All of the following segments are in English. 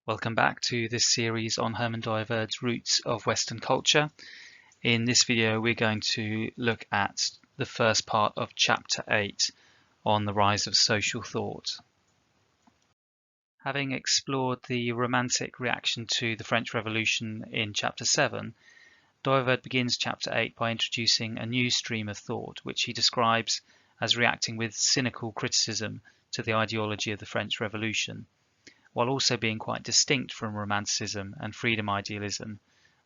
Welcome back to this series on Herman Dooyeweerd's Roots of Western Culture. In this video, we're going to look at the first part of Chapter 8 on the rise of social thought. Having explored the Romantic reaction to the French Revolution in Chapter 7, Dooyeweerd begins Chapter 8 by introducing a new stream of thought, which he describes as reacting with cynical criticism to the ideology of the French Revolution, while also being quite distinct from Romanticism and freedom idealism,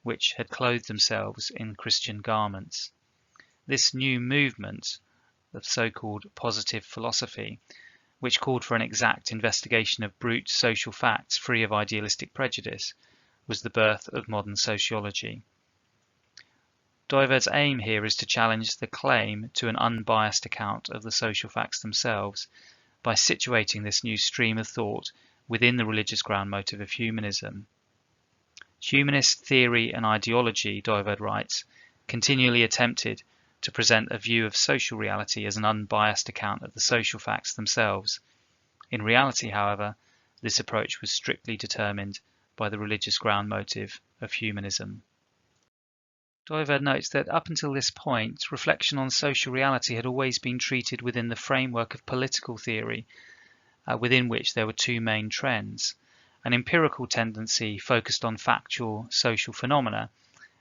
which had clothed themselves in Christian garments. This new movement of so-called positive philosophy, which called for an exact investigation of brute social facts free of idealistic prejudice, was the birth of modern sociology. Dooyeweerd's aim here is to challenge the claim to an unbiased account of the social facts themselves by situating this new stream of thought within the religious ground motive of humanism. Humanist theory and ideology, Dooyeweerd writes, continually attempted to present a view of social reality as an unbiased account of the social facts themselves. In reality, however, this approach was strictly determined by the religious ground motive of humanism. Dooyeweerd notes that up until this point, reflection on social reality had always been treated within the framework of political theory, within which there were two main trends: an empirical tendency focused on factual social phenomena,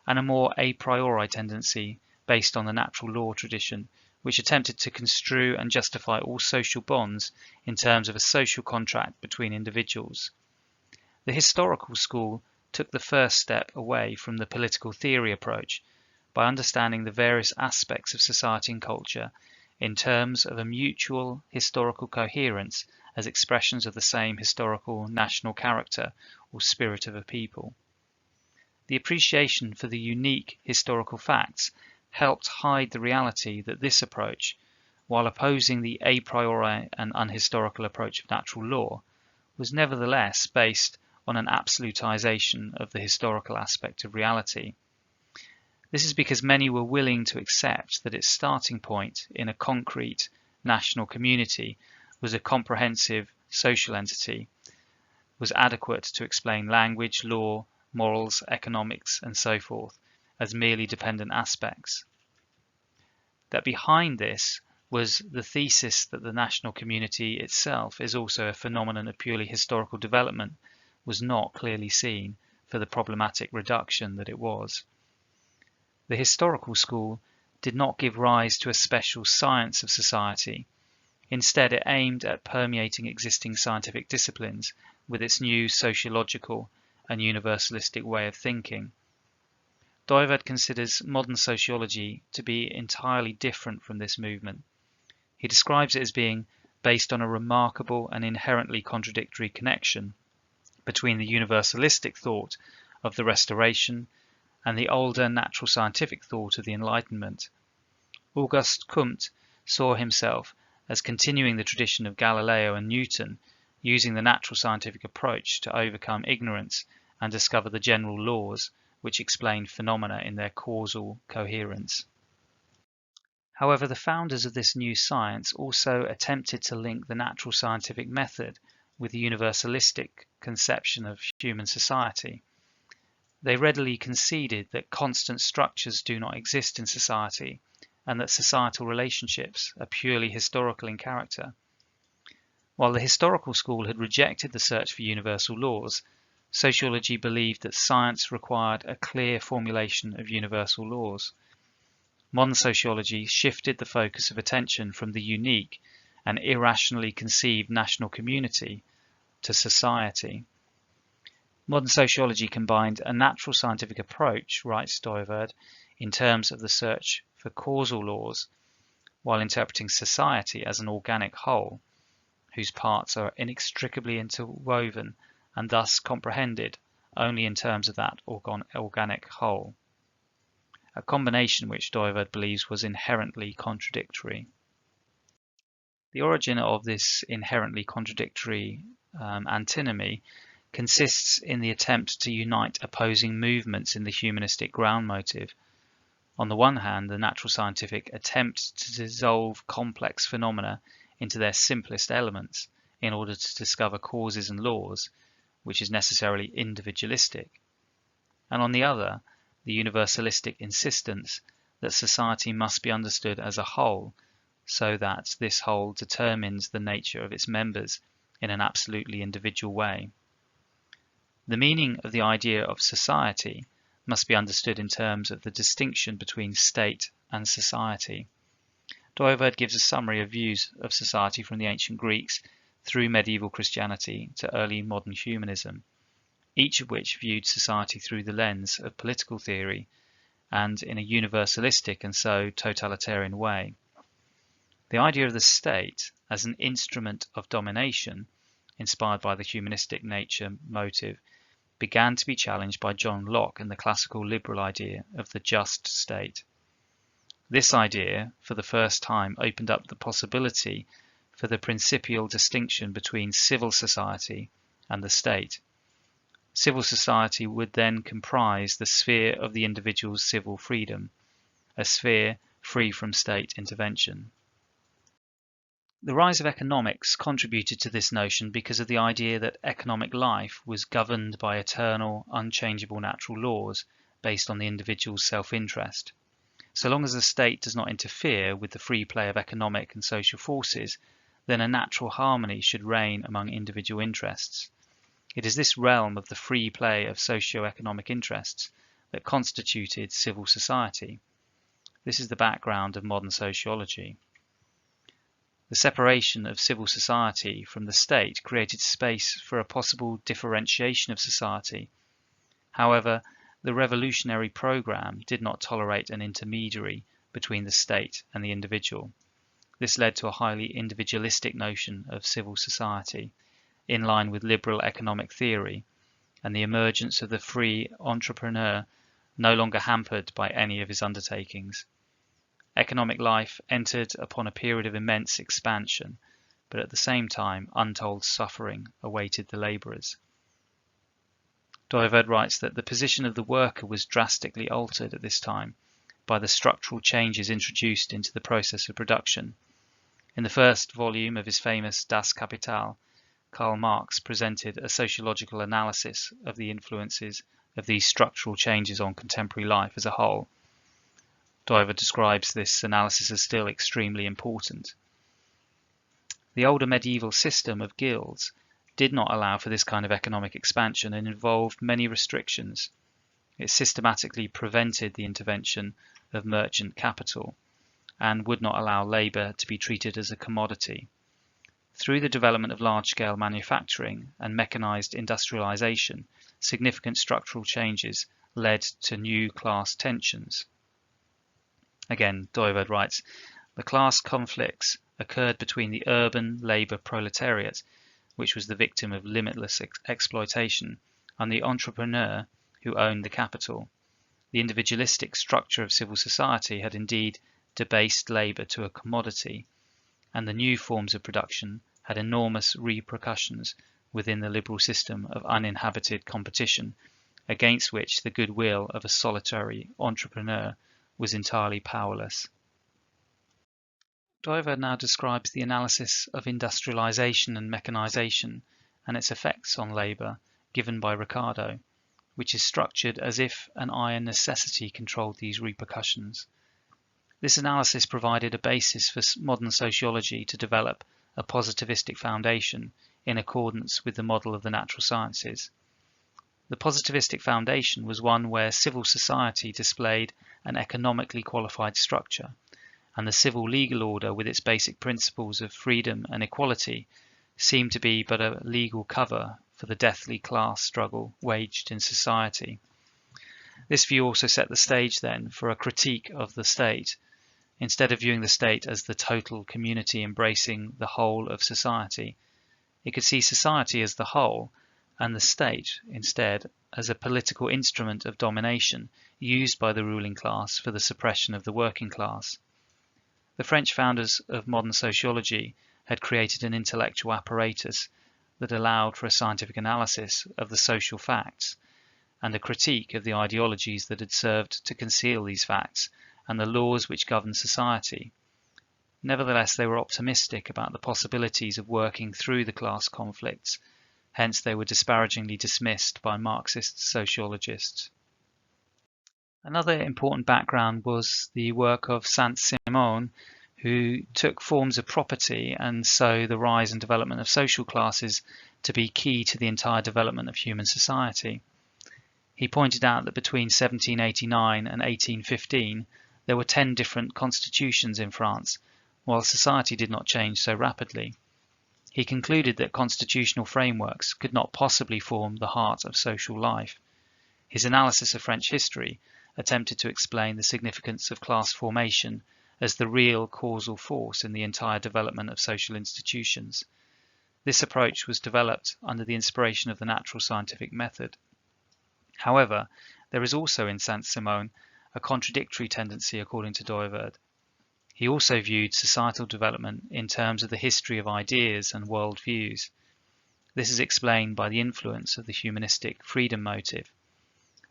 and a more a priori tendency based on the natural law tradition, which attempted to construe and justify all social bonds in terms of a social contract between individuals. The historical school took the first step away from the political theory approach by understanding the various aspects of society and culture in terms of a mutual historical coherence as expressions of the same historical national character or spirit of a people. The appreciation for the unique historical facts helped hide the reality that this approach, while opposing the a priori and unhistorical approach of natural law, was nevertheless based on an absolutization of the historical aspect of reality. This is because many were willing to accept that its starting point in a concrete national community was a comprehensive social entity, was adequate to explain language, law, morals, economics, and so forth as merely dependent aspects. That behind this was the thesis that the national community itself is also a phenomenon of purely historical development was not clearly seen for the problematic reduction that it was. The historical school did not give rise to a special science of society. Instead, it aimed at permeating existing scientific disciplines with its new sociological and universalistic way of thinking. Dooyeweerd considers modern sociology to be entirely different from this movement. He describes it as being based on a remarkable and inherently contradictory connection between the universalistic thought of the Restoration and the older natural scientific thought of the Enlightenment. Auguste Comte saw himself as continuing the tradition of Galileo and Newton, using the natural scientific approach to overcome ignorance and discover the general laws which explain phenomena in their causal coherence. However, the founders of this new science also attempted to link the natural scientific method with the universalistic conception of human society. They readily conceded that constant structures do not exist in society, and that societal relationships are purely historical in character. While the historical school had rejected the search for universal laws, sociology believed that science required a clear formulation of universal laws. Modern sociology shifted the focus of attention from the unique and irrationally conceived national community to society. Modern sociology combined a natural scientific approach, writes Dooyeweerd, in terms of the search for causal laws, while interpreting society as an organic whole, whose parts are inextricably interwoven and thus comprehended only in terms of that organic whole, a combination which Dooyeweerd believes was inherently contradictory. The origin of this inherently contradictory antinomy consists in the attempt to unite opposing movements in the humanistic ground motive. On the one hand, the natural scientific attempt to dissolve complex phenomena into their simplest elements in order to discover causes and laws, which is necessarily individualistic, and on the other, the universalistic insistence that society must be understood as a whole, so that this whole determines the nature of its members in an absolutely individual way. The meaning of the idea of society must be understood in terms of the distinction between state and society. Dooyeweerd gives a summary of views of society from the ancient Greeks through medieval Christianity to early modern humanism, each of which viewed society through the lens of political theory and in a universalistic and so totalitarian way. The idea of the state as an instrument of domination, inspired by the humanistic nature motive, began to be challenged by John Locke and the classical liberal idea of the just state. This idea, for the first time, opened up the possibility for the principial distinction between civil society and the state. Civil society would then comprise the sphere of the individual's civil freedom, a sphere free from state intervention. The rise of economics contributed to this notion because of the idea that economic life was governed by eternal, unchangeable natural laws based on the individual's self-interest. So long as the state does not interfere with the free play of economic and social forces, then a natural harmony should reign among individual interests. It is this realm of the free play of socio-economic interests that constituted civil society. This is the background of modern sociology. The separation of civil society from the state created space for a possible differentiation of society. However, the revolutionary program did not tolerate an intermediary between the state and the individual. This led to a highly individualistic notion of civil society, in line with liberal economic theory, and the emergence of the free entrepreneur no longer hampered by any of his undertakings. Economic life entered upon a period of immense expansion, but at the same time untold suffering awaited the labourers. Dooyeweerd writes that the position of the worker was drastically altered at this time by the structural changes introduced into the process of production. In the first volume of his famous Das Kapital, Karl Marx presented a sociological analysis of the influences of these structural changes on contemporary life as a whole. Dooyeweerd describes this analysis as still extremely important. The older medieval system of guilds did not allow for this kind of economic expansion and involved many restrictions. It systematically prevented the intervention of merchant capital and would not allow labour to be treated as a commodity. Through the development of large-scale manufacturing and mechanized industrialization, significant structural changes led to new class tensions. Again, Dooyeweerd writes, the class conflicts occurred between the urban labour proletariat, which was the victim of limitless exploitation, and the entrepreneur who owned the capital. The individualistic structure of civil society had indeed debased labour to a commodity, and the new forms of production had enormous repercussions within the liberal system of uninhabited competition, against which the goodwill of a solitary entrepreneur was entirely powerless. Dooyeweerd now describes the analysis of industrialization and mechanization and its effects on labour given by Ricardo, which is structured as if an iron necessity controlled these repercussions. This analysis provided a basis for modern sociology to develop a positivistic foundation in accordance with the model of the natural sciences. The positivistic foundation was one where civil society displayed an economically qualified structure, and the civil legal order with its basic principles of freedom and equality seemed to be but a legal cover for the deathly class struggle waged in society. This view also set the stage then for a critique of the state. Instead of viewing the state as the total community embracing the whole of society, it could see society as the whole, and the state, instead, as a political instrument of domination used by the ruling class for the suppression of the working class. The French founders of modern sociology had created an intellectual apparatus that allowed for a scientific analysis of the social facts and a critique of the ideologies that had served to conceal these facts and the laws which govern society. Nevertheless, they were optimistic about the possibilities of working through the class conflicts, Hence they were disparagingly dismissed by Marxist sociologists. Another important background was the work of Saint-Simon, who took forms of property and so the rise and development of social classes to be key to the entire development of human society. He pointed out that between 1789 and 1815 there were 10 different constitutions in France, while society did not change so rapidly. He concluded that constitutional frameworks could not possibly form the heart of social life. His analysis of French history attempted to explain the significance of class formation as the real causal force in the entire development of social institutions. This approach was developed under the inspiration of the natural scientific method. However, there is also in Saint-Simon a contradictory tendency according to Dooyeweerd. He also viewed societal development in terms of the history of ideas and worldviews. This is explained by the influence of the humanistic freedom motive.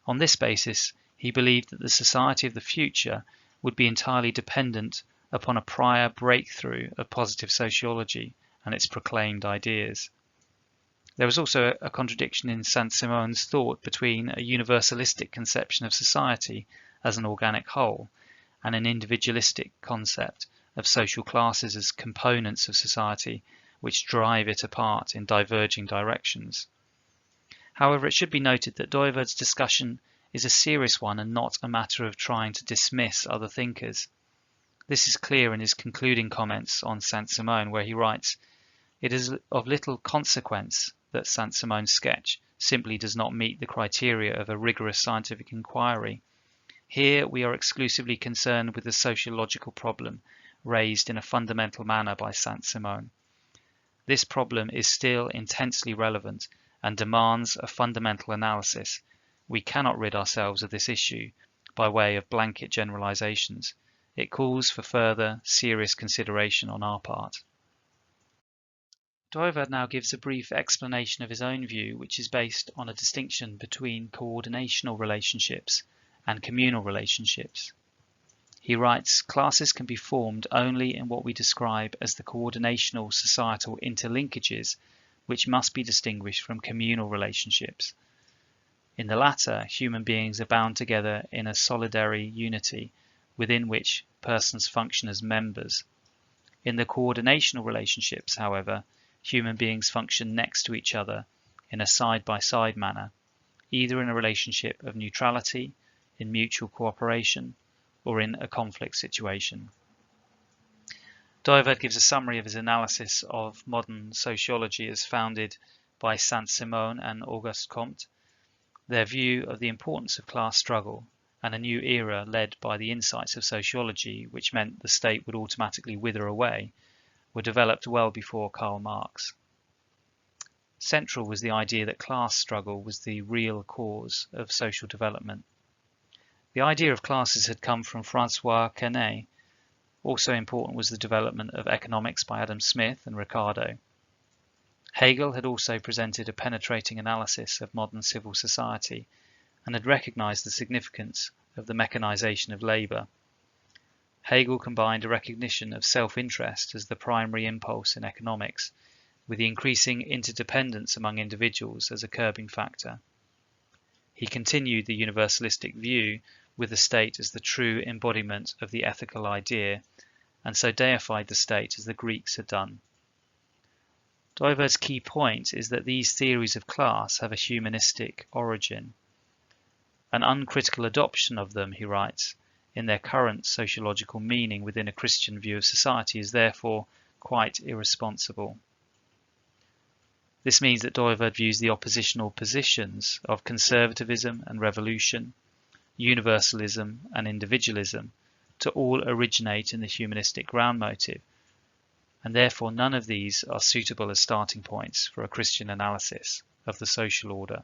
On this basis, he believed that the society of the future would be entirely dependent upon a prior breakthrough of positive sociology and its proclaimed ideas. There was also a contradiction in Saint-Simon's thought between a universalistic conception of society as an organic whole and an individualistic concept of social classes as components of society which drive it apart in diverging directions. However, it should be noted that Dooyeweerd's discussion is a serious one and not a matter of trying to dismiss other thinkers. This is clear in his concluding comments on Saint-Simon, where he writes, "It is of little consequence that Saint-Simon's sketch simply does not meet the criteria of a rigorous scientific inquiry. Here we are exclusively concerned with the sociological problem raised in a fundamental manner by Saint-Simon. This problem is still intensely relevant and demands a fundamental analysis. We cannot rid ourselves of this issue by way of blanket generalizations. It calls for further serious consideration on our part." Dooyeweerd now gives a brief explanation of his own view, which is based on a distinction between coordinational relationships and communal relationships. He writes, "Classes can be formed only in what we describe as the coordinational societal interlinkages, which must be distinguished from communal relationships. In the latter, human beings are bound together in a solidary unity within which persons function as members. In the coordinational relationships, however, human beings function next to each other in a side-by-side manner, either in a relationship of neutrality, in mutual cooperation, or in a conflict situation." Dooyeweerd gives a summary of his analysis of modern sociology as founded by Saint-Simon and Auguste Comte, their view of the importance of class struggle, and a new era led by the insights of sociology, which meant the state would automatically wither away, were developed well before Karl Marx. Central was the idea that class struggle was the real cause of social development. The idea of classes had come from François Quesnay. Also important was the development of economics by Adam Smith and Ricardo. Hegel had also presented a penetrating analysis of modern civil society and had recognized the significance of the mechanization of labor. Hegel combined a recognition of self-interest as the primary impulse in economics, with the increasing interdependence among individuals as a curbing factor. He continued the universalistic view with the state as the true embodiment of the ethical idea, and so deified the state as the Greeks had done. Dooyeweerd's key point is that these theories of class have a humanistic origin. An uncritical adoption of them, he writes, in their current sociological meaning within a Christian view of society is therefore quite irresponsible. This means that Dooyeweerd views the oppositional positions of conservatism and revolution, universalism and individualism to all originate in the humanistic ground motive, and therefore none of these are suitable as starting points for a Christian analysis of the social order.